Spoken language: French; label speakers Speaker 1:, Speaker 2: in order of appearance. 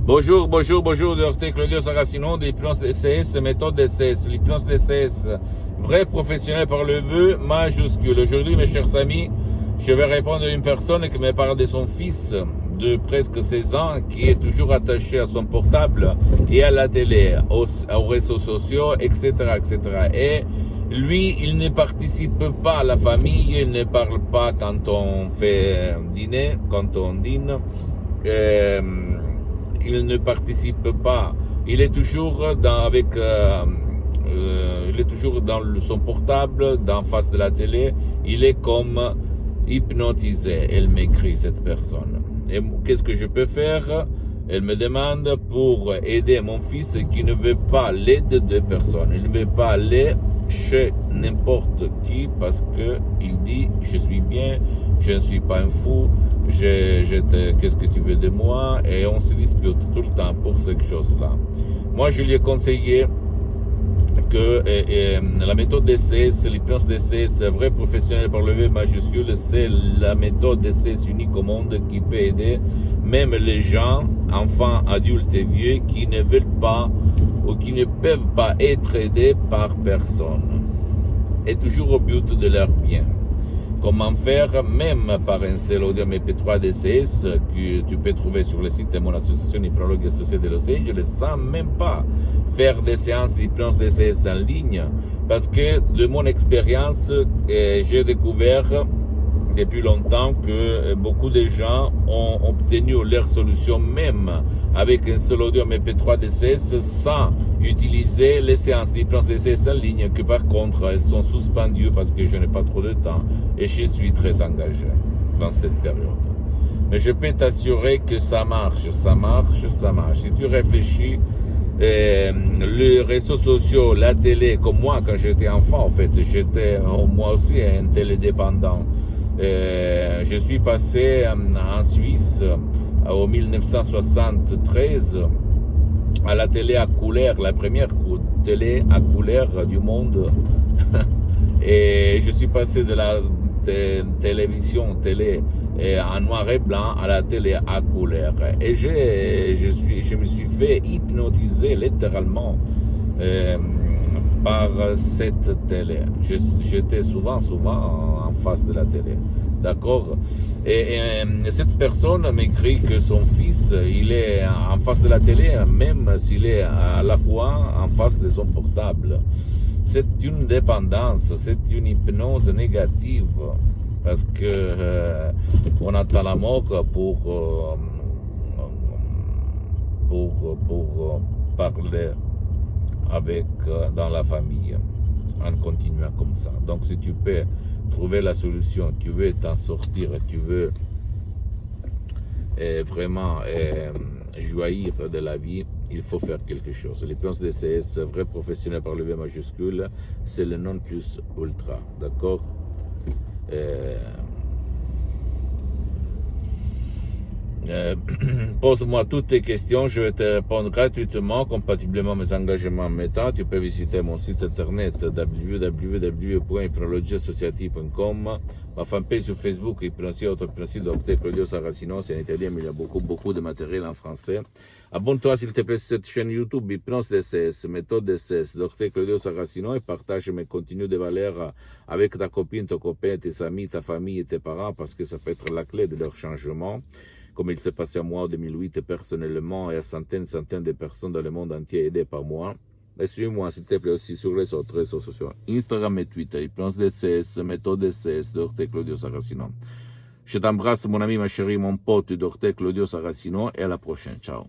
Speaker 1: Bonjour, Dr. Claudio Saracino, l'hypnose DCS, méthode DCS, l'hypnose DCS, vrai professionnel par le vœu majuscule. Aujourd'hui, mes chers amis, je vais répondre à une personne qui me parle de son fils de presque 16 ans qui est toujours attaché à son portable et à la télé, aux réseaux sociaux, etc., etc. Et lui, il ne participe pas à la famille, il ne parle pas quand on fait dîner, quand on dîne. Il ne participe pas. Il est toujours il est toujours dans son portable, en face de la télé. Il est comme hypnotisé. Elle m'écrit, cette personne. Et qu'est-ce que je peux faire? Elle me demande pour aider mon fils qui ne veut pas l'aide de personne. Il ne veut pas aller chez n'importe qui parce que il dit je suis bien, je ne suis pas un fou, qu'est-ce que tu veux de moi? Et on se dispute tout le temps pour cette chose-là. Moi, je lui ai conseillé que la méthode DCS, l'hypnose DCS, vrai professionnel par le V majuscule, c'est la méthode DCS unique au monde qui peut aider même les gens, enfants, adultes et vieux, qui ne veulent pas ou qui ne peuvent pas être aidés par personne. Et toujours au but de leur bien. Comment faire, même par un seul audio MP3 DCS que tu peux trouver sur le site de mon association Hypnologue Associée de Los Angeles, sans même pas faire des séances d'hypnose DCS en ligne, parce que de mon expérience, j'ai découvert depuis longtemps que beaucoup de gens ont obtenu leur solution même avec un seul audio MP3 DCS sans utiliser les séances d'hypnose DCS en ligne, que par contre elles sont suspendues parce que je n'ai pas trop de temps et je suis très engagé dans cette période. Mais je peux t'assurer que ça marche. Si tu réfléchis, les réseaux sociaux, la télé, comme moi quand j'étais enfant, en fait, j'étais moi aussi un télédépendant. Je suis passé en Suisse en 1973 à la télé à couleur, la première télé à couleur du monde. Et je suis passé de la télé en noir et blanc à la télé à couleur. Et je me suis fait hypnotiser littéralement par cette télé. J'étais souvent en face de la télé. D'accord? Et cette personne m'écrit que son fils, il est en face de la télé, même s'il est à la fois en face de son portable. C'est une dépendance, c'est une hypnose négative, parce que on attend la mort pour parler avec dans la famille, en continuant comme ça. Donc si tu peux trouver la solution, tu veux t'en sortir, tu veux vraiment jouir de la vie, il faut faire quelque chose. L'hypnose DCS, vrai professionnel par le V majuscule, c'est le non plus ultra, d'accord? Pose-moi toutes tes questions, je vais te répondre gratuitement, compatiblement à mes engagements en méta. Tu peux visiter mon site internet www.hypnologieassociative.com, ma fanpage sur Facebook, Hypnosie, Auto-Hypnosie, Dr. Claudio Saracino, c'est en italien, mais il y a beaucoup de matériel en français. Abonne-toi s'il te plaît sur cette chaîne YouTube, Hypnose DCS, méthode DCS, Dr. Claudio Saracino, et partage mes contenus de valeur avec ta copine, ton copain, tes amis, ta famille et tes parents, parce que ça peut être la clé de leur changement. Comme il s'est passé à moi en 2008 personnellement et à centaines de personnes dans le monde entier aidées par moi. Et suis-moi s'il te plaît aussi sur les autres réseaux sociaux, Instagram et Twitter, Hypnose DCS, méthode DCS, Dr. Claudio Saracino. Je t'embrasse mon ami, ma chérie, mon pote, Dr. Claudio Saracino, et à la prochaine. Ciao.